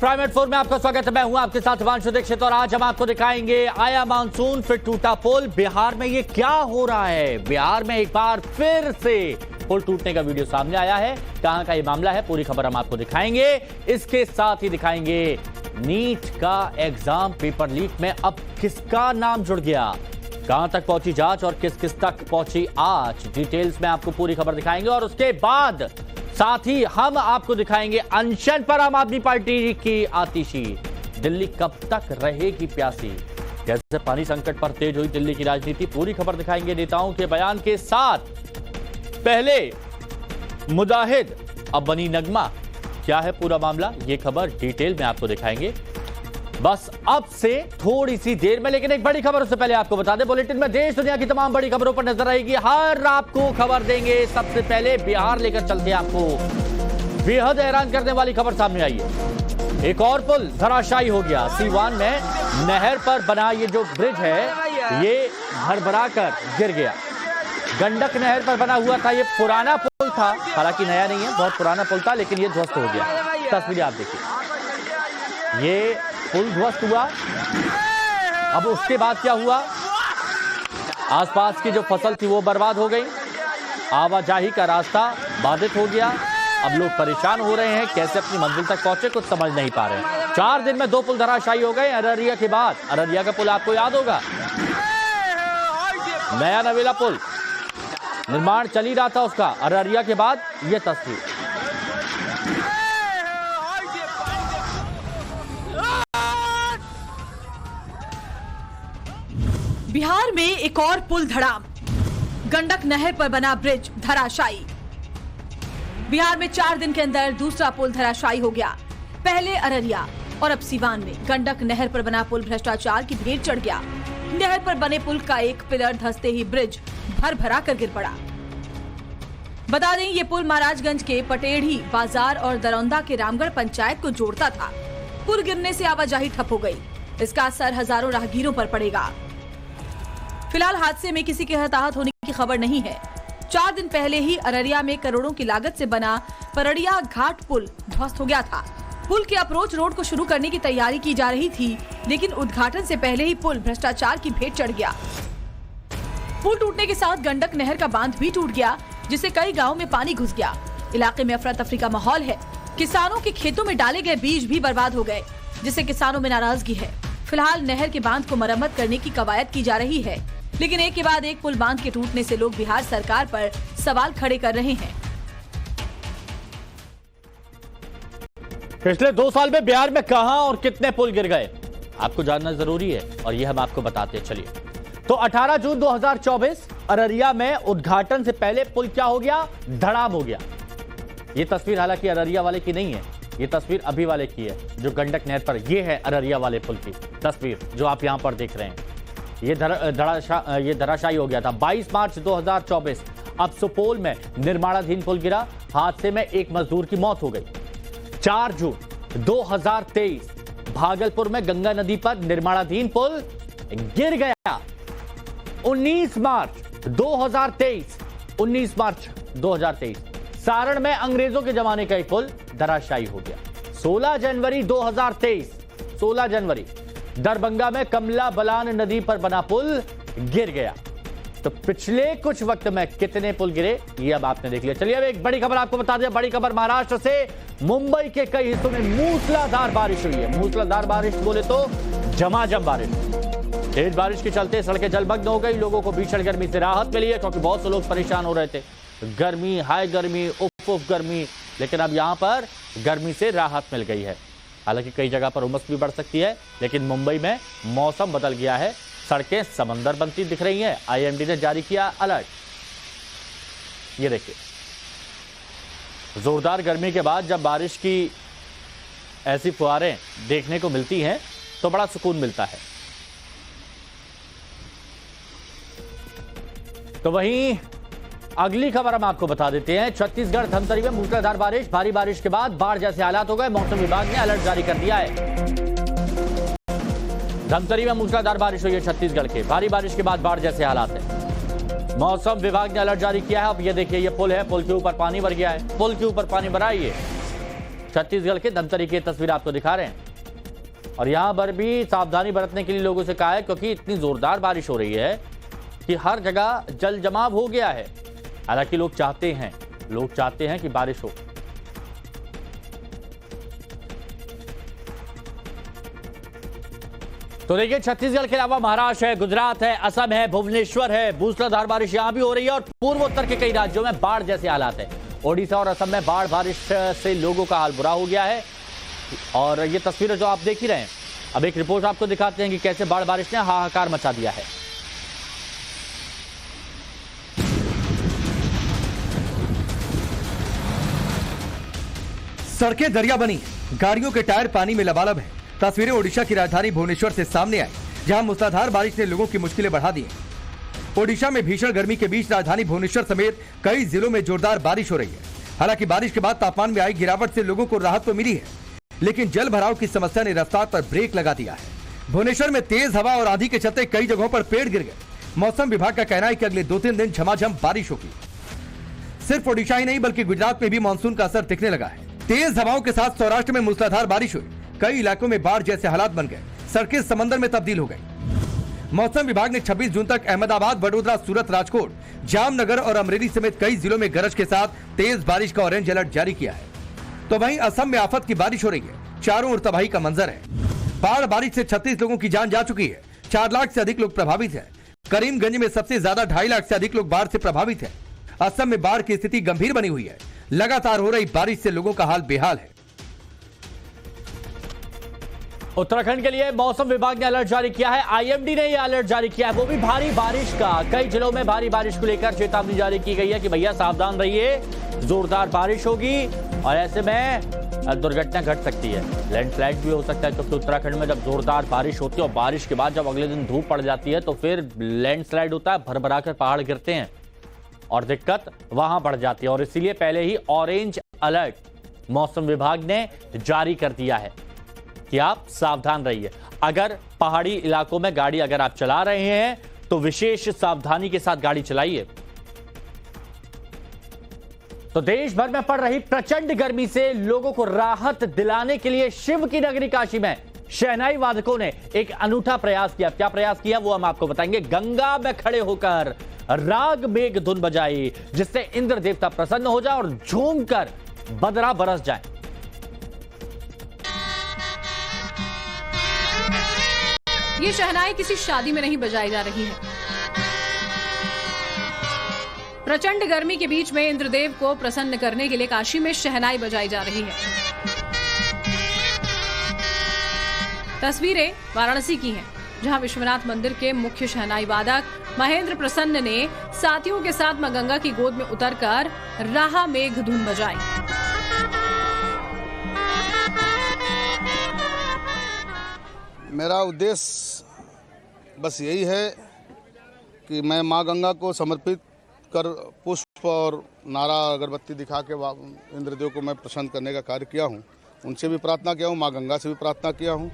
Prime 4 में आपका स्वागत है। मैं हूं आपके साथ हिमांशु दीक्षित और आज हम आपको दिखाएंगे आया मानसून फिर टूटा पुल। बिहार में ये क्या हो रहा है? बिहार में एक बार फिर से पुल टूटने का वीडियो सामने आया है। कहां का ये मामला है, पूरी खबर हम आपको दिखाएंगे। इसके साथ ही दिखाएंगे नीट का एग्जाम पेपर लीक में अब किसका नाम जुड़ गया, कहां तक पहुंची जांच और किस किस तक पहुंची आज। डिटेल्स में आपको पूरी खबर दिखाएंगे और उसके बाद साथ ही हम आपको दिखाएंगे अनशन पर आम आदमी पार्टी की आतिशी। दिल्ली कब तक रहेगी प्यासी, कैसे पानी संकट पर तेज हुई दिल्ली की राजनीति। पूरी खबर दिखाएंगे नेताओं के बयान के साथ। पहले मुजाहिद अब बनी नगमा, क्या है पूरा मामला, यह खबर डिटेल में आपको दिखाएंगे बस अब से थोड़ी सी देर में। लेकिन एक बड़ी खबर उससे पहले आपको बता दें, बुलेटिन में देश दुनिया की तमाम बड़ी खबरों पर नजर रहेगी। हर आपको खबर देंगे। सबसे पहले बिहार लेकर चलते हैं आपको। बेहद हैरान करने वाली खबर सामने आई है। एक और पुल धराशायी हो गया। सीवान में नहर पर बना ये जो ब्रिज है ये भरभरा कर गिर गया। गंडक नहर पर बना हुआ था, ये पुराना पुल था, हालांकि नया नहीं है, बहुत पुराना पुल था, लेकिन ये ध्वस्त हो गया। तस्वीरें आप देखिए, ये पुल ध्वस्त हुआ। अब उसके बाद क्या हुआ, आसपास की जो फसल थी वो बर्बाद हो गई, आवाजाही का रास्ता बाधित हो गया। अब लोग परेशान हो रहे हैं, कैसे अपनी मंजिल तक पहुंचे कुछ समझ नहीं पा रहे हैं। 4 दिन में 2 पुल धराशायी हो गए अररिया के बाद। अररिया का पुल आपको याद होगा, नया नवेला पुल निर्माण चल ही रहा था उसका। अररिया के बाद यह तस्वीर। बिहार में एक और पुल धड़ाम, गंडक नहर पर बना ब्रिज धराशायी। बिहार में 4 दिन के अंदर दूसरा पुल धराशायी हो गया। पहले अररिया और अब सीवान में गंडक नहर पर बना पुल भ्रष्टाचार की भेंट चढ़ गया। नहर पर बने पुल का एक पिलर धंसते ही ब्रिज भर-भरा कर गिर पड़ा। बता दें, ये पुल महाराजगंज के पटेढ़ी बाजार और दरौंदा के रामगढ़ पंचायत को जोड़ता था। पुल गिरने से आवाजाही ठप हो गई। इसका असर हजारों राहगीरों पर पड़ेगा। फिलहाल हादसे में किसी के हताहत होने की खबर नहीं है। 4 दिन पहले ही अररिया में करोड़ों की लागत से बना परड़िया घाट पुल ध्वस्त हो गया था। पुल के अप्रोच रोड को शुरू करने की तैयारी की जा रही थी, लेकिन उद्घाटन से पहले ही पुल भ्रष्टाचार की भेंट चढ़ गया। पुल टूटने के साथ गंडक नहर का बांध भी टूट गया, जिससे कई गाँव में पानी घुस गया। इलाके में अफरा तफरी का माहौल है। किसानों के खेतों में डाले गए बीज भी बर्बाद हो गए, जिससे किसानों में नाराजगी है। फिलहाल नहर के बांध को मरम्मत करने की कवायद की जा रही है, लेकिन एक के बाद एक पुल बांध के टूटने से लोग बिहार सरकार पर सवाल खड़े कर रहे हैं। पिछले 2 साल में बिहार में कहां और कितने पुल गिर गए, आपको जानना जरूरी है और यह हम आपको बताते हैं। चलिए, तो 18 जून 2024 अररिया में उद्घाटन से पहले पुल क्या हो गया, धड़ाम हो गया। यह तस्वीर हालांकि अररिया वाले की नहीं है, ये तस्वीर अभी वाले की है जो गंडक नहर पर। यह है अररिया वाले पुल की तस्वीर जो आप यहां पर देख रहे हैं। ये धराशायी हो गया था 22 मार्च 2024। अब सुपौल में निर्माणाधीन पुल गिरा, हादसे में एक मजदूर की मौत हो गई। 4 जून 2023 भागलपुर में गंगा नदी पर निर्माणाधीन पुल गिर गया। 19 मार्च 2023 सारण में अंग्रेजों के जमाने का एक पुल धराशायी हो गया। 16 जनवरी 2023 दरभंगा में कमला बलान नदी पर बना पुल गिर गया। तो पिछले कुछ वक्त में कितने पुल गिरे ये अब आपने देख लिया। चलिए अब एक बड़ी खबर आपको बता दें। बड़ी खबर महाराष्ट्र से। मुंबई के कई हिस्सों में मूसलाधार बारिश हुई है। मूसलाधार बारिश बोले तो झमाझम बारिश। तेज बारिश के चलते सड़कें जलमग्न हो गई। लोगों को भीषण गर्मी से राहत मिली है, क्योंकि बहुत से लोग परेशान हो रहे थे। गर्मी, हाई गर्मी, उफ गर्मी, लेकिन अब यहां पर गर्मी से राहत मिल गई है। हालांकि कई जगह पर उमस भी बढ़ सकती है, लेकिन मुंबई में मौसम बदल गया है। सड़कें समंदर बनती दिख रही हैं। आईएमडी ने जारी किया अलर्ट। ये देखिए, जोरदार गर्मी के बाद जब बारिश की ऐसी फुहारें देखने को मिलती हैं तो बड़ा सुकून मिलता है। तो वहीं अगली खबर हम आपको बता देते हैं। छत्तीसगढ़ धमतरी में मूसलाधार बारिश, भारी बारिश के बाद बाढ़ जैसे हालात हो गए। मौसम विभाग ने अलर्ट जारी कर दिया है। धमतरी में मूसलाधार बारिश हुई है छत्तीसगढ़ के। भारी बारिश के बाद बाढ़ जैसे हालात है। मौसम विभाग ने अलर्ट जारी किया है। अब ये देखिए, ये पुल है, पुल के ऊपर पानी भर गया है। पुल के ऊपर पानी भरा है। छत्तीसगढ़ के धमतरी की तस्वीर आपको दिखा रहे हैं और यहां पर भी सावधानी बरतने के लिए लोगों से कहा है, क्योंकि इतनी जोरदार बारिश हो रही है कि हर जगह जल जमाव हो गया है। हालांकि लोग चाहते हैं कि बारिश हो। तो देखिए, छत्तीसगढ़ के अलावा महाराष्ट्र है, गुजरात है, असम है, भुवनेश्वर है, मूसलाधार बारिश यहां भी हो रही है और पूर्वोत्तर के कई राज्यों में बाढ़ जैसे हालात है। ओडिशा और असम में बाढ़ बारिश से लोगों का हाल बुरा हो गया है और ये तस्वीरें जो आप देख ही रहे हैं, अब एक रिपोर्ट आपको दिखाते हैं कि कैसे बाढ़ बारिश ने हाहाकार मचा दिया है। सड़कें दरिया बनी, गाड़ियों के टायर पानी में लबालब हैं। तस्वीरें ओडिशा की राजधानी भुवनेश्वर से सामने आई, जहां मूसलाधार बारिश ने लोगों की मुश्किलें बढ़ा दी हैं। ओडिशा में भीषण गर्मी के बीच राजधानी भुवनेश्वर समेत कई जिलों में जोरदार बारिश हो रही है। हालांकि बारिश के बाद तापमान में आई गिरावट से लोगों को राहत तो मिली है, लेकिन जल भराव की समस्या ने रफ्तार पर ब्रेक लगा दिया है। भुवनेश्वर में तेज हवा और आंधी के चलते कई जगहों पर पेड़ गिर गए। मौसम विभाग का कहना है कि अगले 2-3 दिन झमाझम बारिश होगी। सिर्फ ओडिशा ही नहीं बल्कि गुजरात में भी मानसून का असर दिखने लगा है। तेज हवाओं के साथ सौराष्ट्र में मूसलाधार बारिश हुई, कई इलाकों में बाढ़ जैसे हालात बन गए, सड़कें समंदर में तब्दील हो गई। मौसम विभाग ने 26 जून तक अहमदाबाद, वडोदरा, सूरत, राजकोट, जामनगर और अमरेली समेत कई जिलों में गरज के साथ तेज बारिश का ऑरेंज अलर्ट जारी किया है। तो वहीं असम में आफत की बारिश हो रही है, चारों ओर तबाही का मंजर है। बाढ़ बारिश से 36 लोगों की जान जा चुकी है, 4 लाख से अधिक लोग प्रभावित हैं। करीमगंज में सबसे ज्यादा 2.5 लाख से अधिक लोग बाढ़ से प्रभावित हैं। असम में बाढ़ की स्थिति गंभीर बनी हुई है। लगातार हो रही बारिश से लोगों का हाल बेहाल है। उत्तराखंड के लिए मौसम विभाग ने अलर्ट जारी किया है। आईएमडी ने यह अलर्ट जारी किया है, वो भी भारी बारिश का। कई जिलों में भारी बारिश को लेकर चेतावनी जारी की गई है कि भैया सावधान रहिए, जोरदार बारिश होगी और ऐसे में दुर्घटना घट सकती है, लैंडस्लाइड भी हो सकता है। क्योंकि उत्तराखंड में जब जोरदार बारिश होती है और बारिश के बाद जब अगले दिन धूप पड़ जाती है तो फिर लैंडस्लाइड होता है, भर कर पहाड़ गिरते हैं और दिक्कत वहां बढ़ जाती है। और इसीलिए पहले ही ऑरेंज अलर्ट मौसम विभाग ने जारी कर दिया है कि आप सावधान रहिए। अगर पहाड़ी इलाकों में गाड़ी अगर आप चला रहे हैं तो विशेष सावधानी के साथ गाड़ी चलाइए। तो देश भर में पड़ रही प्रचंड गर्मी से लोगों को राहत दिलाने के लिए शिव की नगरी काशी में शहनाई वादकों ने एक अनूठा प्रयास किया। क्या प्रयास किया वो हम आपको बताएंगे। गंगा में खड़े होकर राग मेघ धुन बजाई, जिससे इंद्र देवता प्रसन्न हो जाए और झूमकर बदरा बरस जाए। ये शहनाई किसी शादी में नहीं बजाई जा रही है। प्रचंड गर्मी के बीच में इंद्रदेव को प्रसन्न करने के लिए काशी में शहनाई बजाई जा रही है। तस्वीरें वाराणसी की हैं, जहां विश्वनाथ मंदिर के मुख्य शहनाई वादक महेंद्र प्रसन्न ने साथियों के साथ मां गंगा की गोद में उतरकर राह मेघ धुन बजाई। मेरा उद्देश्य बस यही है कि मैं मां गंगा को समर्पित कर पुष्प और नारा अगरबत्ती दिखा के इंद्रदेव को मैं प्रसन्न करने का कार्य किया हूं। उनसे भी प्रार्थना किया हूं, मां गंगा से भी प्रार्थना किया हूं।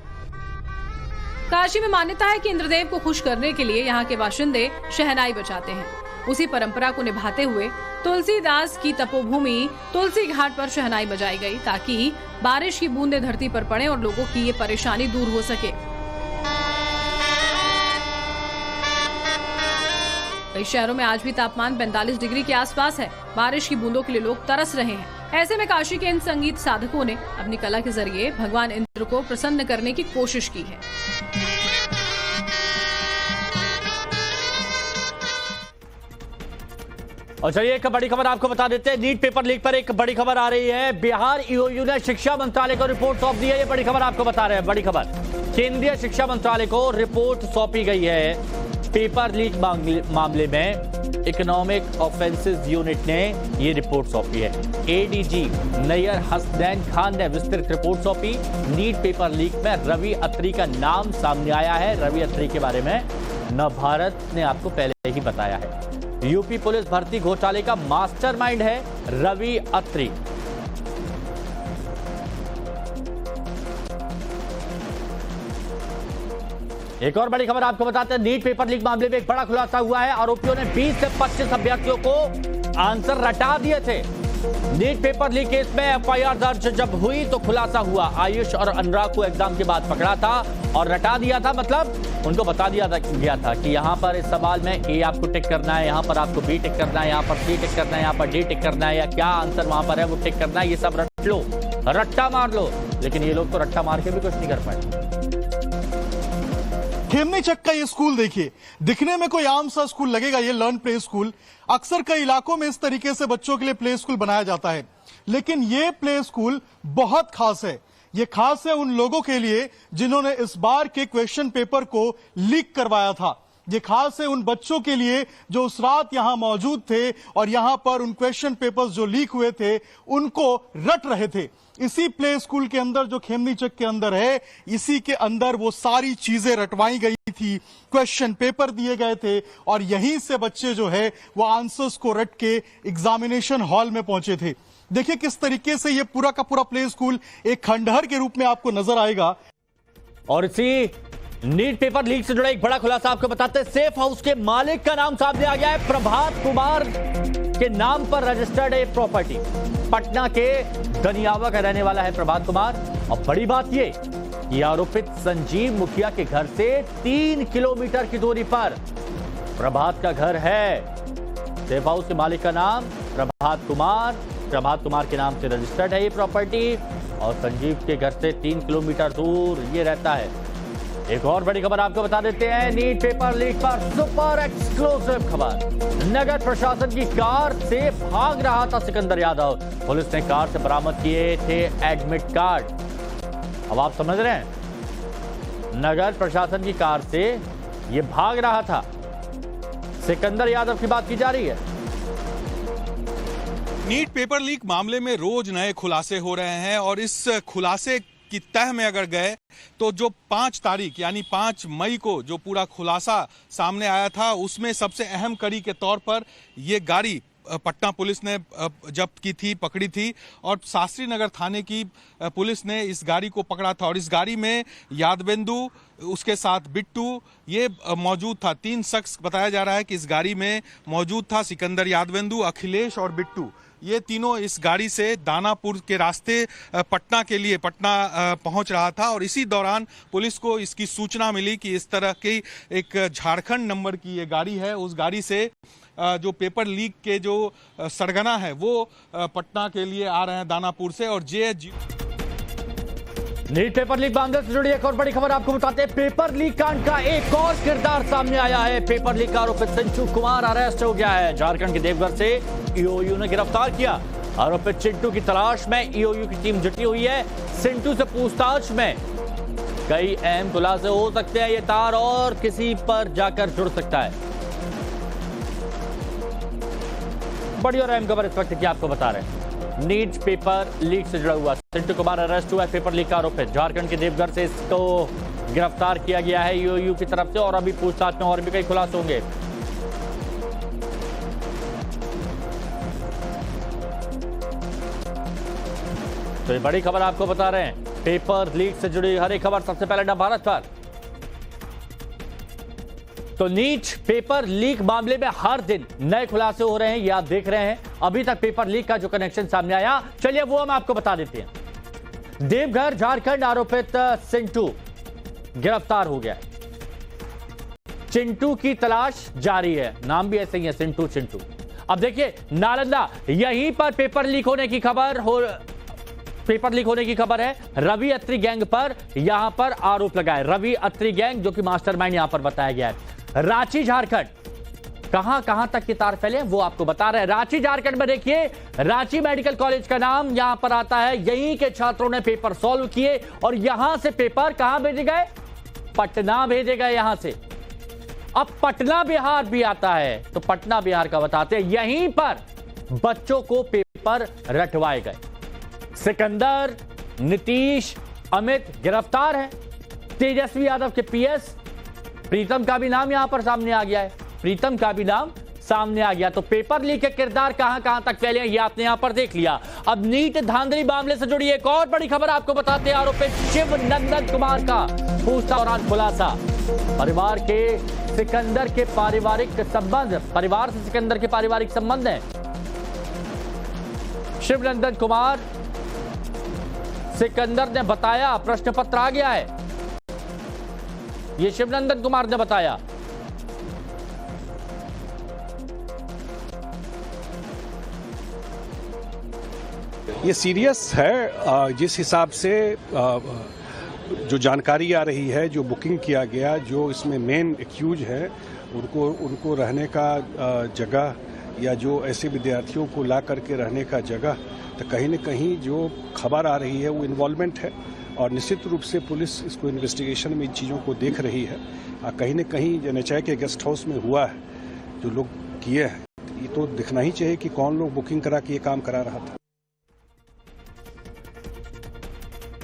काशी में मान्यता है कि इंद्रदेव को खुश करने के लिए यहाँ के बाशिंदे शहनाई बजाते हैं। उसी परंपरा को निभाते हुए तुलसीदास की तपोभूमि तुलसी घाट पर शहनाई बजाई गई, ताकि बारिश की बूंदें धरती पर पड़े और लोगों की ये परेशानी दूर हो सके। कई शहरों में आज भी तापमान 45 डिग्री के आसपास है। बारिश की बूंदों के लिए लोग तरस रहे हैं। ऐसे में काशी के इन संगीत साधकों ने अपनी कला के जरिए भगवान इंद्र को प्रसन्न करने की कोशिश की है। और चलिए एक बड़ी खबर आपको बता देते हैं। नीट पेपर लीक पर एक बड़ी खबर आ रही है। बिहार ईओयू ने शिक्षा मंत्रालय को रिपोर्ट सौंप दी है। ये बड़ी खबर आपको बता रहे हैं। बड़ी खबर, केंद्रीय शिक्षा मंत्रालय को रिपोर्ट सौंपी गई है। पेपर लीक मामले में इकोनॉमिक ऑफेंसेस यूनिट ने ये रिपोर्ट सौंपी है। एडीजी नैयर हसनैन खान ने विस्तृत रिपोर्ट सौंपी। नीट पेपर लीक में रवि अत्री का नाम सामने आया है। रवि अत्री के बारे में नवभारत ने आपको पहले ही बताया है। यूपी पुलिस भर्ती घोटाले का मास्टरमाइंड है रवि अत्री। एक और बड़ी खबर आपको बताते हैं। नीट पेपर लीक मामले में एक बड़ा खुलासा हुआ है। आरोपियों ने 20 से 25 अभ्यर्थियों को आंसर रटा दिए थे। नीट पेपर लीक केस में एफआईआर दर्ज जब हुई तो खुलासा हुआ, आयुष और अनुराग को एग्जाम के बाद पकड़ा था और रटा दिया था, मतलब उनको बता दिया गया था कि यहाँ पर इस सवाल में ए आपको टिक करना है, यहाँ पर आपको बी टिक करना है, यहाँ पर सी टिक करना है, यहाँ पर डी टिक करना है, या क्या आंसर वहां पर है वो टिक करना है, ये सब रट लो, रट्टा मार लो। लेकिन ये लोग तो रट्टा मार के भी कुछ नहीं कर पाए। खेमनी चक का ये स्कूल देखिए, दिखने में कोई आम सा स्कूल लगेगा, ये लर्न प्ले स्कूल। अक्सर कई इलाकों में इस तरीके से बच्चों के लिए प्ले स्कूल बनाया जाता है, लेकिन ये प्ले स्कूल बहुत खास है। ये खास है उन लोगों के लिए जिन्होंने इस बार के क्वेश्चन पेपर को लीक करवाया था। ये खास है उन बच्चों के लिए जो उस रात यहां मौजूद थे और यहां पर उन क्वेश्चन पेपर्स जो लीक हुए थे उनको रट रहे थे। इसी प्ले स्कूल के अंदर जो खेमनी चक के अंदर है, इसी के अंदर वो सारी चीजें रटवाई गई थी, क्वेश्चन पेपर दिए गए थे और यहीं से बच्चे जो है वो आंसर्स को रट के एग्जामिनेशन हॉल में पहुंचे थे। देखिए किस तरीके से ये पूरा का पूरा प्ले स्कूल एक खंडहर के रूप में आपको नजर आएगा। और इसी नीट पेपर लीक से जुड़ा एक बड़ा खुलासा आपको बताते हैं। सेफ हाउस के मालिक का नाम सामने आ गया है, प्रभात कुमार के नाम पर रजिस्टर्ड है प्रॉपर्टी। पटना के दनियावा का रहने वाला है प्रभात कुमार। और बड़ी बात ये आरोपित संजीव मुखिया के घर से 3 किलोमीटर की दूरी पर प्रभात का घर है। सेफ हाउस के मालिक का नाम प्रभात कुमार के नाम से रजिस्टर्ड है ये प्रॉपर्टी और संजीव के घर से 3 किलोमीटर दूर ये रहता है। एक और बड़ी खबर आपको बता देते हैं, नीट पेपर लीक पर सुपर एक्सक्लूसिव खबर। नगर प्रशासन की कार से भाग रहा था सिकंदर यादव। पुलिस ने कार से बरामद किए थे एडमिट कार्ड। अब आप समझ रहे हैं, नगर प्रशासन की कार से ये भाग रहा था। सिकंदर यादव की बात की जा रही है। नीट पेपर लीक मामले में रोज नए खुलासे हो रहे हैं और इस खुलासे की तह में अगर गए तो जो 5 तारीख यानी 5 मई को जो पूरा खुलासा सामने आया था उसमें सबसे अहम कड़ी के तौर पर ये गाड़ी पटना पुलिस ने जब्त की थी, पकड़ी थी और शास्त्री नगर थाने की पुलिस ने इस गाड़ी को पकड़ा था। और इस गाड़ी में यादवेंदु, उसके साथ बिट्टू ये मौजूद था। 3 शख्स बताया जा रहा है कि इस गाड़ी में मौजूद था। सिकंदर, यादवेंदु, अखिलेश और बिट्टू, ये तीनों इस गाड़ी से दानापुर के रास्ते पटना के लिए पहुंच रहा था। और इसी दौरान पुलिस को इसकी सूचना मिली कि इस तरह की एक झारखंड नंबर की ये गाड़ी है। उस गाड़ी से जो पेपर लीक के जो सरगना है वो पटना के लिए आ रहे हैं दानापुर से। और नीट पेपर लीक मामले से जुड़ी एक और बड़ी खबर आपको बताते हैं। पेपर लीक कांड का एक और किरदार सामने आया है। पेपर लीक का आरोपित चिंटू कुमार अरेस्ट हो गया है। झारखंड के देवघर से ईओयू ने गिरफ्तार किया। आरोपित चिंटू की तलाश में ईओयू की टीम जुटी हुई है। चिंटू से पूछताछ में कई अहम खुलासे हो सकते हैं। ये तार और किसी पर जाकर जुड़ सकता है। बड़ी और अहम खबर इस वक्त की आपको बता रहे हैं। नीट पेपर लीक से जुड़ा हुआ चिंटू कुमार अरेस्ट हुआ है। पेपर लीक का आरोपित झारखंड के देवघर से इसको गिरफ्तार किया गया है ईओयू की तरफ से। और अभी पूछताछ में और भी कई खुलासे होंगे। तो ये बड़ी खबर आपको बता रहे हैं। पेपर लीक से जुड़ी हर एक खबर सबसे पहले नवभारत पर। तो नीट पेपर लीक मामले में हर दिन नए खुलासे हो रहे हैं, ये आप देख रहे हैं। अभी तक पेपर लीक का जो कनेक्शन सामने आया, चलिए वो हम आपको बता देते हैं। देवघर झारखंड आरोपित चिंटू गिरफ्तार हो गया है। चिंटू की तलाश जारी है। नाम भी ऐसे ही है, चिंटू। अब देखिए, नालंदा, यहीं पर पेपर लीक होने की खबर है। रवि अत्री गैंग पर यहां पर आरोप लगाए। रवि अत्री गैंग जो कि मास्टरमाइंड यहां पर बताया गया है। रांची झारखंड, कहां तक के तार फैले वो आपको बता रहे हैं। रांची झारखंड में देखिए, रांची मेडिकल कॉलेज का नाम यहां पर आता है। यहीं के छात्रों ने पेपर सॉल्व किए और यहां से पेपर कहां भेजे गए? पटना भेजे गए यहां से। अब पटना बिहार भी आता है, तो पटना बिहार का बताते हैं। यहीं पर बच्चों को पेपर रटवाए गए। सिकंदर, नीतीश, अमित गिरफ्तार है। तेजस्वी यादव के पीएस प्रीतम का भी नाम यहां पर सामने आ गया है। तो पेपर लीक के किरदार कहां तक फैले हैं, ये आपने यहां पर देख लिया। अब नीट धांधली मामले से जुड़ी एक और बड़ी खबर आपको बताते हैं। आरोपित शिव नंदन कुमार का पूछताछ दौरान खुलासा। परिवार से सिकंदर के पारिवारिक संबंध है। शिवनंदन कुमार सिकंदर ने बताया, प्रश्न पत्र आ गया है, ये शिवनंदन कुमार ने बताया। ये सीरियस है। जिस हिसाब से जो जानकारी आ रही है, जो बुकिंग किया गया, जो इसमें मेन एक्यूज है, उनको रहने का जगह या जो ऐसे विद्यार्थियों को ला करके रहने का जगह, तो कहीं न कहीं जो खबर आ रही है वो इन्वॉल्वमेंट है और निश्चित रूप से पुलिस इसको इन्वेस्टिगेशन में इन चीज़ों को देख रही है। कहीं न कहीं NHI के गेस्ट हाउस में हुआ है, जो लोग किए हैं, ये तो दिखना ही चाहिए कि कौन लोग बुकिंग करा के ये काम करा रहा था।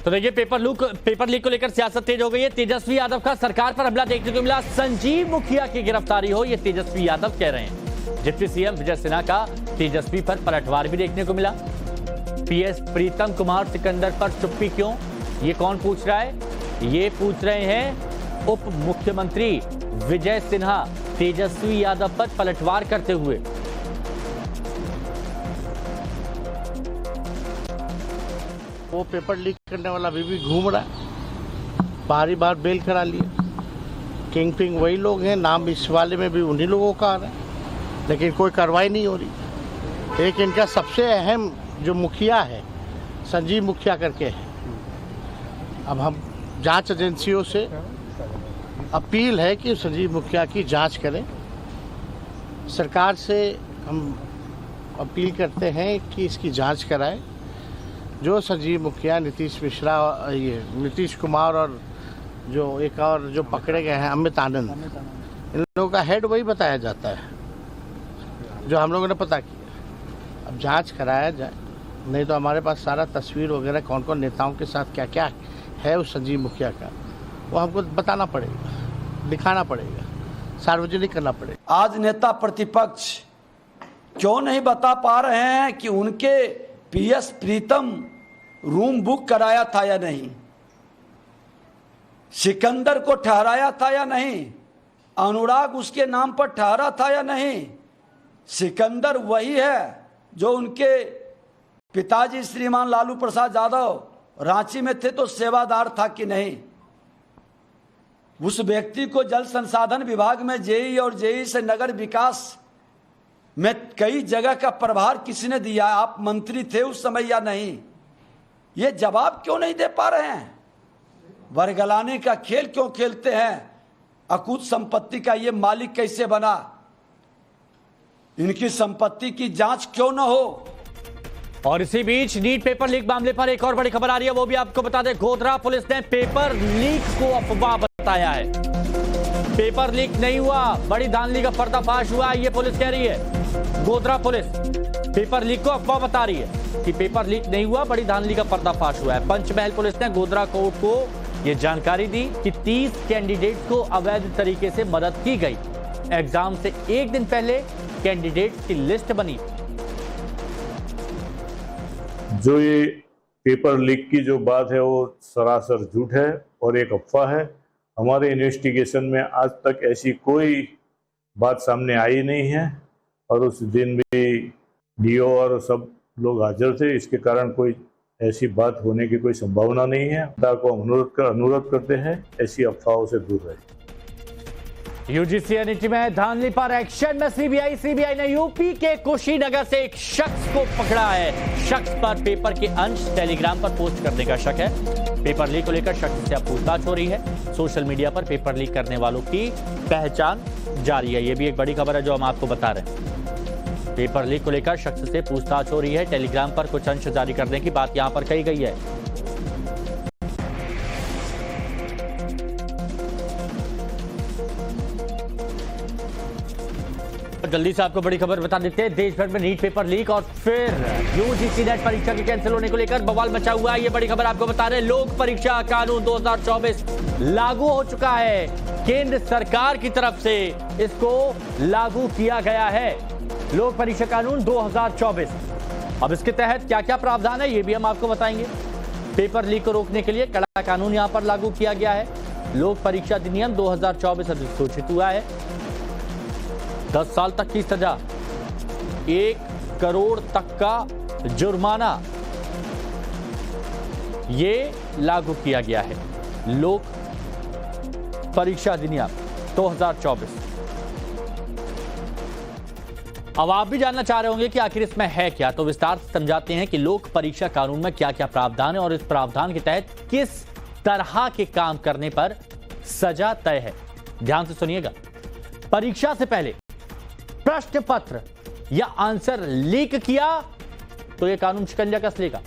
तो देखिए, पेपर लीक को लेकर सियासत तेज हो गई है। तेजस्वी यादव का सरकार पर हमला देखने को मिला। संजीव मुखिया की गिरफ्तारी हो, ये तेजस्वी यादव कह रहे हैं। डिप्टी सीएम विजय सिन्हा का तेजस्वी पर पलटवार भी देखने को मिला। PS प्रीतम कुमार सिकंदर पर चुप्पी क्यों, ये कौन पूछ रहा है? ये पूछ रहे हैं उप मुख्यमंत्री विजय सिन्हा तेजस्वी यादव पर पलटवार करते हुए। वो पेपर लीक करने वाला अभी भी घूम रहा है, बारी बार बेल करा लिया। किंग पिंग वही लोग हैं, नाम इस वाले में भी उन्हीं लोगों का आ रहा है, लेकिन कोई कार्रवाई नहीं हो रही। एक इनका सबसे अहम जो मुखिया है, संजीव मुखिया करके है। अब हम जांच एजेंसियों से अपील है कि संजीव मुखिया की जांच करें। सरकार से हम अपील करते हैं कि इसकी जांच कराएं। जो संजीव मुखिया, नीतीश मिश्रा, ये नीतीश कुमार और जो एक और जो पकड़े गए हैं अमित आनंद, इन लोगों का हेड वही बताया जाता है जो हम लोगों ने पता किया। अब जांच कराया जाए, नहीं तो हमारे पास सारा तस्वीर वगैरह कौन कौन नेताओं के साथ क्या क्या है उस संजीव मुखिया का, वो हमको बताना पड़ेगा, दिखाना पड़ेगा, सार्वजनिक करना पड़ेगा। आज नेता प्रतिपक्ष क्यों नहीं बता पा रहे हैं कि उनके PS प्रीतम रूम बुक कराया था या नहीं, सिकंदर को ठहराया था या नहीं, अनुराग उसके नाम पर ठहरा था या नहीं। सिकंदर वही है जो उनके पिताजी श्रीमान लालू प्रसाद यादव रांची में थे तो सेवादार था कि नहीं। उस व्यक्ति को जल संसाधन विभाग में JE और JE से नगर विकास में कई जगह का प्रभार किसने दिया? आप मंत्री थे उस समय या नहीं? ये जवाब क्यों नहीं दे पा रहे हैं? वर्गलाने का खेल क्यों खेलते हैं? अकूत संपत्ति का ये मालिक कैसे बना? इनकी संपत्ति की जांच क्यों न हो? और इसी बीच नीट पेपर लीक मामले पर एक और बड़ी खबर आ रही है, वो भी आपको बता दें। गोधरा पुलिस ने पेपर लीक को अफवाह बताया है। पेपर लीक नहीं हुआ, बड़ी धांधली का पर्दाफाश हुआ, ये पुलिस कह रही है। गोधरा पुलिस पेपर लीक को अफवाह बता रही है कि पेपर लीक नहीं हुआ, बड़ी धांधली का पर्दाफाश हुआ है। पंचमहल पुलिस ने गोधरा कोर्ट को यह जानकारी दी कि 30 कैंडिडेट को अवैध तरीके से मदद की गई। एग्जाम से एक दिन पहले कैंडिडेट की लिस्ट बनी। जो ये पेपर लीक की जो बात है वो सरासर झूठ है और एक अफवाह है। हमारे इन्वेस्टिगेशन में आज तक ऐसी कोई बात सामने आई नहीं है और उस दिन भी DO और सब लोग हाजिर थे, इसके कारण कोई ऐसी बात होने की कोई संभावना नहीं है। जनता को अनुरोध करते हैं ऐसी अफवाहों से दूर रहे। UGC NET में धांधली पर एक्शन में CBI ने यूपी के कुशीनगर से एक शख्स को पकड़ा है। शख्स पर पेपर के अंश टेलीग्राम पर पोस्ट करने का शक है। पेपर लीक को लेकर शख्स से अब पूछताछ हो रही है। सोशल मीडिया पर पेपर लीक करने वालों की पहचान जारी है। यह भी एक बड़ी खबर है जो हम आपको बता रहे हैं। पेपर लीक को लेकर शख्स से पूछताछ हो रही है। टेलीग्राम पर कुछ अंश जारी करने की बात यहां पर कही गई है। जल्दी से आपको बड़ी खबर बता देते हैं। देश भर में नीट पेपर लीक और फिर UGC नेट परीक्षा के कैंसिल होने को लेकर बवाल मचा हुआ है। ये बड़ी खबर आपको बता रहे हैं। लोक परीक्षा कानून 2024 लागू हो चुका है। केंद्र सरकार की तरफ से इसको लागू किया गया है। लोक परीक्षा कानून 2024। अब इसके तहत क्या क्या प्रावधान है ये भी हम आपको बताएंगे। पेपर लीक को रोकने के लिए कड़ा कानून यहां पर लागू किया गया है। लोक परीक्षा अधिनियम 2024 अधिसूचित हुआ है। 10 साल तक की सजा, 1 करोड़ तक का जुर्माना ये लागू किया गया है। लोक परीक्षा अधिनियम 2024। अब आप भी जानना चाह रहे होंगे कि आखिर इसमें है क्या, तो विस्तार से समझाते हैं कि लोक परीक्षा कानून में क्या क्या प्रावधान है और इस प्रावधान के तहत किस तरह के काम करने पर सजा तय है। ध्यान से सुनिएगा। परीक्षा से पहले प्रश्न पत्र या आंसर लीक किया तो यह कानून शिकंजा कस लेगा।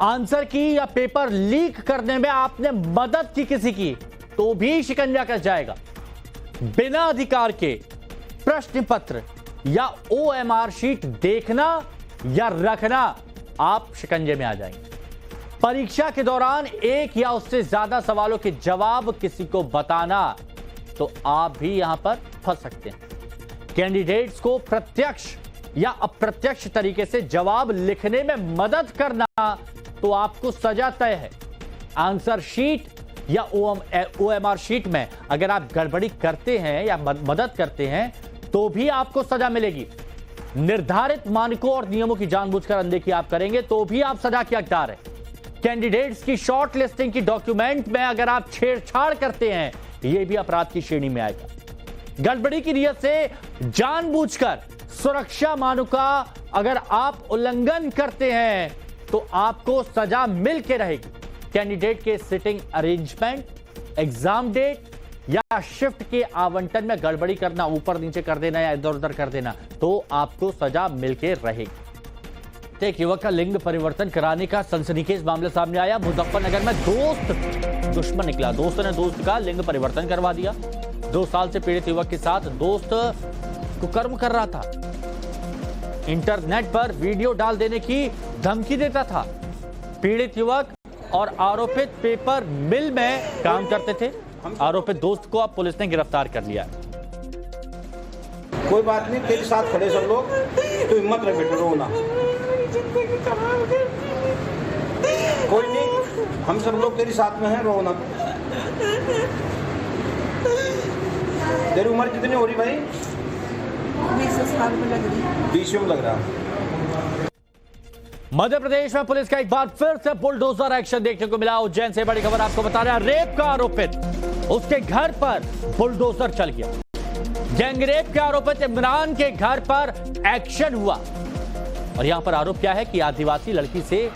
आंसर की या पेपर लीक करने में आपने मदद की किसी की तो भी शिकंजा कस जाएगा। बिना अधिकार के प्रश्न पत्र या OMR शीट देखना या रखना आप शिकंजे में आ जाएंगे। परीक्षा के दौरान एक या उससे ज्यादा सवालों के जवाब किसी को बताना तो आप भी यहां पर फंस सकते हैं। कैंडिडेट्स को प्रत्यक्ष या अप्रत्यक्ष तरीके से जवाब लिखने में मदद करना तो आपको सजा तय है। आंसर शीट या OMR शीट में अगर आप गड़बड़ी करते हैं या मदद करते हैं तो भी आपको सजा मिलेगी। निर्धारित मानकों और नियमों की जानबूझकर अनदेखी आप करेंगे तो भी आप सजा के हकदार हैं। कैंडिडेट्स की शॉर्ट लिस्टिंग की डॉक्यूमेंट में अगर आप छेड़छाड़ करते हैं यह भी अपराध की श्रेणी में आएगा। गड़बड़ी की नियत से जानबूझकर सुरक्षा मानकों का अगर आप उल्लंघन करते हैं तो आपको सजा मिल के रहेगी। कैंडिडेट के सिटिंग अरेंजमेंट, एग्जाम डेट या शिफ्ट के आवंटन में गड़बड़ी करना, ऊपर नीचे कर देना या इधर उधर कर देना तो आपको सजा मिलके रहेगी। एक युवक का लिंग परिवर्तन कराने का सनसनीखेज मामला सामने आया। मुजफ्फरनगर में दोस्त दुश्मन निकला। दोस्त ने दोस्त का लिंग परिवर्तन करवा दिया। 2 साल से पीड़ित युवक के साथ दोस्त कुकर्म कर रहा था। इंटरनेट पर वीडियो डाल देने की धमकी देता था। पीड़ित युवक और आरोपित पेपर मिल में काम करते थे। आरोपित दोस्त को अब पुलिस ने गिरफ्तार कर लिया। कोई बात नहीं, तेरे साथ खड़े सब लोग, तो हिम्मत रख बेटे, रो ना। कोई नहीं, हम सब लोग तेरे साथ में हैं, रो ना। तेरी उम्र कितनी हो रही भाई? 20 साल में लग रही। 20 में लग रहा। मध्य प्रदेश में पुलिस का एक बार फिर से बुलडोजर एक्शन देखने को मिला। उज्जैन से बड़ी खबर आपको बता रहे हैं। रेप का आरोपित, उसके घर पर बुलडोजर चल गया। गैंगरेप के आरोपित इमरान के घर पर एक्शन हुआ और यहां पर आरोप क्या है कि आदिवासी लड़की से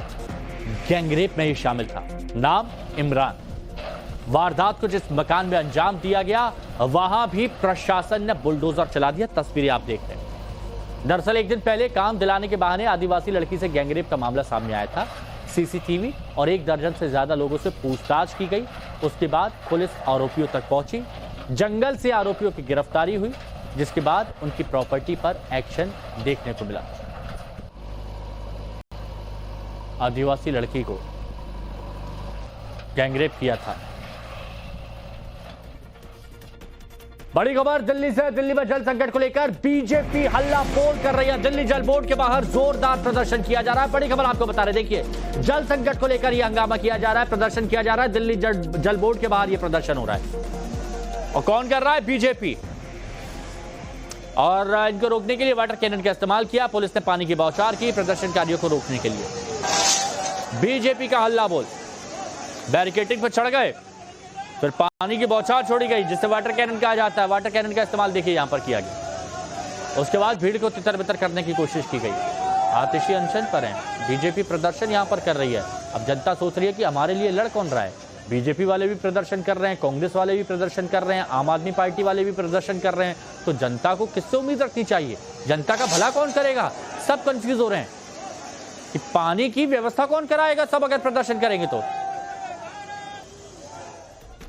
गैंगरेप में ही शामिल था। नाम इमरान। वारदात को जिस मकान में अंजाम दिया गया वहां भी प्रशासन ने बुलडोजर चला दिया। तस्वीरें आप देख रहे हैं। दरअसल एक दिन पहले काम दिलाने के बहाने आदिवासी लड़की से गैंगरेप का मामला सामने आया था। CCTV और 1 दर्जन से ज्यादा लोगों से पूछताछ की गई। उसके बाद पुलिस आरोपियों तक पहुंची। जंगल से आरोपियों की गिरफ्तारी हुई, जिसके बाद उनकी प्रॉपर्टी पर एक्शन देखने को मिला। आदिवासी लड़की को गैंगरेप किया था। बड़ी खबर दिल्ली से। दिल्ली में जल संकट को लेकर बीजेपी हल्ला बोल कर रही है। दिल्ली जल बोर्ड के बाहर जोरदार प्रदर्शन किया जा रहा है। बड़ी खबर आपको बता रहे, देखिए जल संकट को लेकर यह हंगामा किया जा रहा है, प्रदर्शन किया जा रहा है। दिल्ली जल बोर्ड के बाहर यह प्रदर्शन हो रहा है और कौन कर रहा है? बीजेपी। और इनको रोकने के लिए वाटर कैनन का इस्तेमाल किया। पुलिस ने पानी की बौछार की प्रदर्शनकारियों को रोकने के लिए। बीजेपी का हल्ला बोल, बैरिकेडिंग पर चढ़ गए, फिर पानी की बौछार छोड़ी गई जिसे वाटर कैनन कहा जाता है। वाटर कैनन का इस्तेमाल देखिए यहां पर किया गया। उसके बाद भीड़ को तितर बितर करने की कोशिश की गई। आतिशी अनशन पर हैं। बीजेपी प्रदर्शन यहां पर कर रही है। अब जनता सोच रही है कि हमारे लिए लड़ कौन रहा है। बीजेपी वाले भी प्रदर्शन कर रहे हैं, कांग्रेस वाले भी प्रदर्शन कर रहे हैं, आम आदमी पार्टी वाले भी प्रदर्शन कर रहे हैं। तो जनता को किससे उम्मीद रखनी चाहिए? जनता का भला कौन करेगा? सब कंफ्यूज हो रहे हैं कि पानी की व्यवस्था कौन कराएगा सब अगर प्रदर्शन करेंगे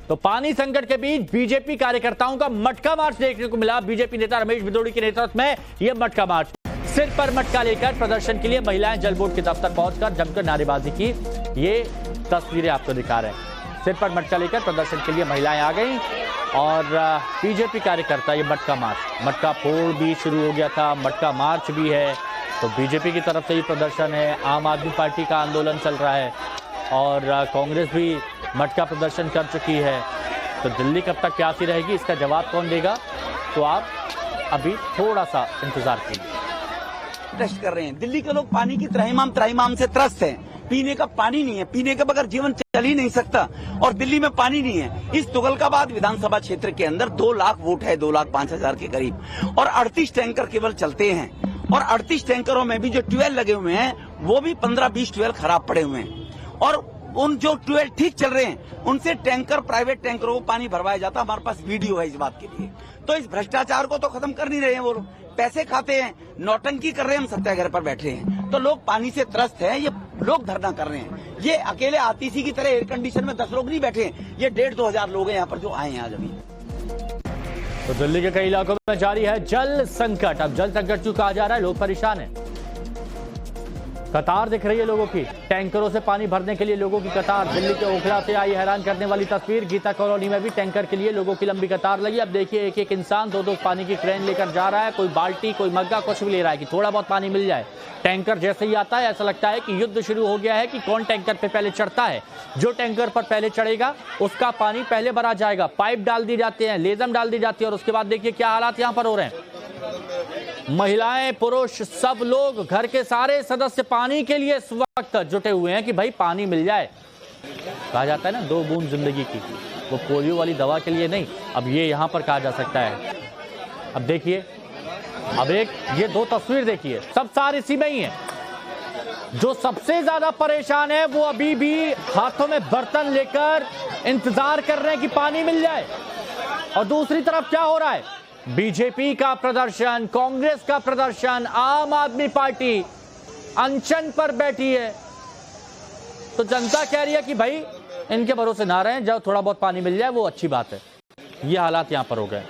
तो पानी संकट के बीच बीजेपी कार्यकर्ताओं का मटका मार्च देखने को मिला। बीजेपी नेता रमेश बिदोड़ी के नेतृत्व में यह मटका मार्च, सिर पर मटका लेकर प्रदर्शन के लिए महिलाएं जल बोर्ड के दफ्तर पहुंचकर जमकर नारेबाजी की। ये तस्वीरें आपको दिखा रहे हैं। सिर पर मटका लेकर प्रदर्शन के लिए महिलाएं आ गई और बीजेपी कार्यकर्ता ये मटका मार्च, मटका फोड़ भी शुरू हो गया था, मटका मार्च भी है। तो बीजेपी की तरफ से ही प्रदर्शन है, आम आदमी पार्टी का आंदोलन चल रहा है और कांग्रेस भी मटका प्रदर्शन कर चुकी है। तो दिल्ली कब तक प्यासी रहेगी, इसका जवाब कौन देगा? तो आप अभी थोड़ा सा इंतजार कीजिए। टेस्ट कर रहे हैं। दिल्ली के लोग पानी की त्राहिमाम से त्रस्त हैं। पीने का पानी नहीं है, पीने के बगैर जीवन चल ही नहीं सकता, और दिल्ली में पानी नहीं है। इस तुगलकाबाद विधानसभा क्षेत्र के अंदर 2 लाख वोट है, 2,05,000 के करीब, और 38 टैंकर केवल चलते हैं, और 38 टैंकरों में भी जो ट्यूबवेल लगे हुए हैं वो भी 15-20 ट्यूबवेल खराब पड़े हुए हैं, और उन जो ट्यूबवेल ठीक चल रहे हैं उनसे टैंकर, प्राइवेट टैंकरों को पानी भरवाया जाता है। हमारे पास वीडियो है इस बात के लिए। तो इस भ्रष्टाचार को तो खत्म कर नहीं रहे हैं वो लोग, पैसे खाते हैं, नौटंकी कर रहे हैं, हम सत्याग्रह पर बैठे हैं। तो लोग पानी से त्रस्त हैं, ये लोग धरना कर रहे हैं। ये अकेले आतिशी की तरह एयर कंडीशन में 10 लोग नहीं बैठे हैं, ये 1,500-2 हजार लोग हैं यहाँ पर जो आए हैं आज अभी। तो दिल्ली के कई इलाकों में जारी है जल संकट। अब जल संकट क्यों कहा जा रहा है? लोग परेशान हैं। कतार दिख रही है लोगों की, टैंकरों से पानी भरने के लिए लोगों की कतार। दिल्ली के ओखला से आई हैरान करने वाली तस्वीर। गीता कॉलोनी में भी टैंकर के लिए लोगों की लंबी कतार लगी। अब देखिए एक एक इंसान 2-2 पानी की क्रेन लेकर जा रहा है, कोई बाल्टी, कोई मग्गा, कुछ भी ले रहा है कि थोड़ा बहुत पानी मिल जाए। टैंकर जैसे ही आता है ऐसा लगता है कि युद्ध शुरू हो गया है कि कौन टैंकर पे पहले चढ़ता है। जो टैंकर पर पहले चढ़ेगा उसका पानी पहले भरा जाएगा। पाइप डाल दी जाती है, लेजम डाल दी जाती है, और उसके बाद देखिए क्या हालात यहाँ पर हो रहे हैं। महिलाएं, पुरुष, सब लोग, घर के सारे सदस्य पानी के लिए इस वक्त जुटे हुए हैं कि भाई पानी मिल जाए। कहा जाता है ना 2 बूंद जिंदगी की, वो पोलियो वाली दवा के लिए नहीं, अब ये यहां पर कहा जा सकता है। अब देखिए, अब एक ये 2 तस्वीर देखिए, सब सारे इसी में ही है। जो सबसे ज्यादा परेशान है वो अभी भी हाथों में बर्तन लेकर इंतजार कर रहे हैं कि पानी मिल जाए। और दूसरी तरफ क्या हो रहा है? बीजेपी का प्रदर्शन, कांग्रेस का प्रदर्शन, आम आदमी पार्टी अनशन पर बैठी है। तो जनता कह रही है कि भाई इनके भरोसे ना रहें, जब थोड़ा बहुत पानी मिल जाए वो अच्छी बात है। ये हालात यहां पर हो गए।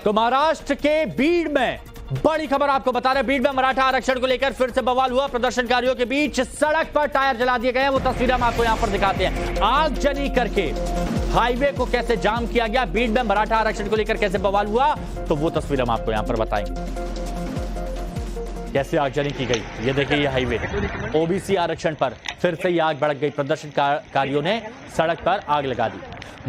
तो महाराष्ट्र के बीड में बड़ी खबर आपको बता रहे हैं। बीड में मराठा आरक्षण को लेकर फिर से बवाल हुआ। प्रदर्शनकारियों के बीच सड़क पर टायर जला दिए गए हैं। वो तस्वीर हम आपको यहां पर दिखाते हैं। आगजनी करके हाईवे को कैसे जाम किया गया, बीड में मराठा आरक्षण को लेकर कैसे बवाल हुआ, तो वो तस्वीर हम आपको यहां पर बताएंगे। कैसे आगजनी की गई, ये देखिए, ये हाईवे ओबीसी आरक्षण पर फिर से ये आग भड़क गई। प्रदर्शनकारियों ने सड़क पर आग लगा दी।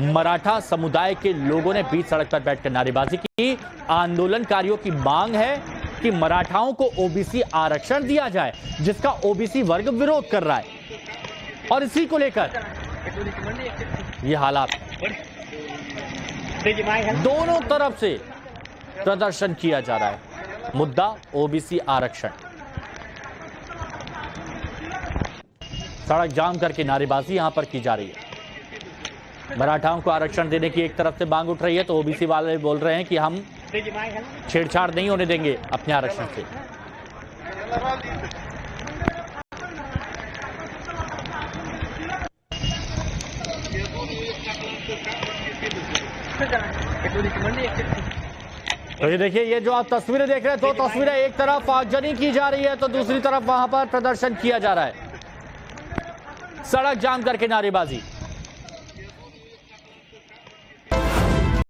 मराठा समुदाय के लोगों ने बीच सड़क पर बैठकर नारेबाजी की। आंदोलनकारियों की मांग है कि मराठाओं को ओबीसी आरक्षण दिया जाए, जिसका ओबीसी वर्ग विरोध कर रहा है। और इसी को लेकर ये हालात, दोनों तरफ से प्रदर्शन किया जा रहा है। मुद्दा ओबीसी आरक्षण। सड़क जाम करके नारेबाजी यहां पर की जा रही है। मराठाओं को आरक्षण देने की एक तरफ से मांग उठ रही है, तो ओबीसी वाले बोल रहे हैं कि हम छेड़छाड़ नहीं होने देंगे अपने आरक्षण से। तो ये देखिए, ये जो आप तस्वीरें देख रहे हैं, 2 तस्वीरें, एक तरफ आगजनी की जा रही है तो दूसरी तरफ वहां पर प्रदर्शन किया जा रहा है। सड़क जाम करके नारेबाजी।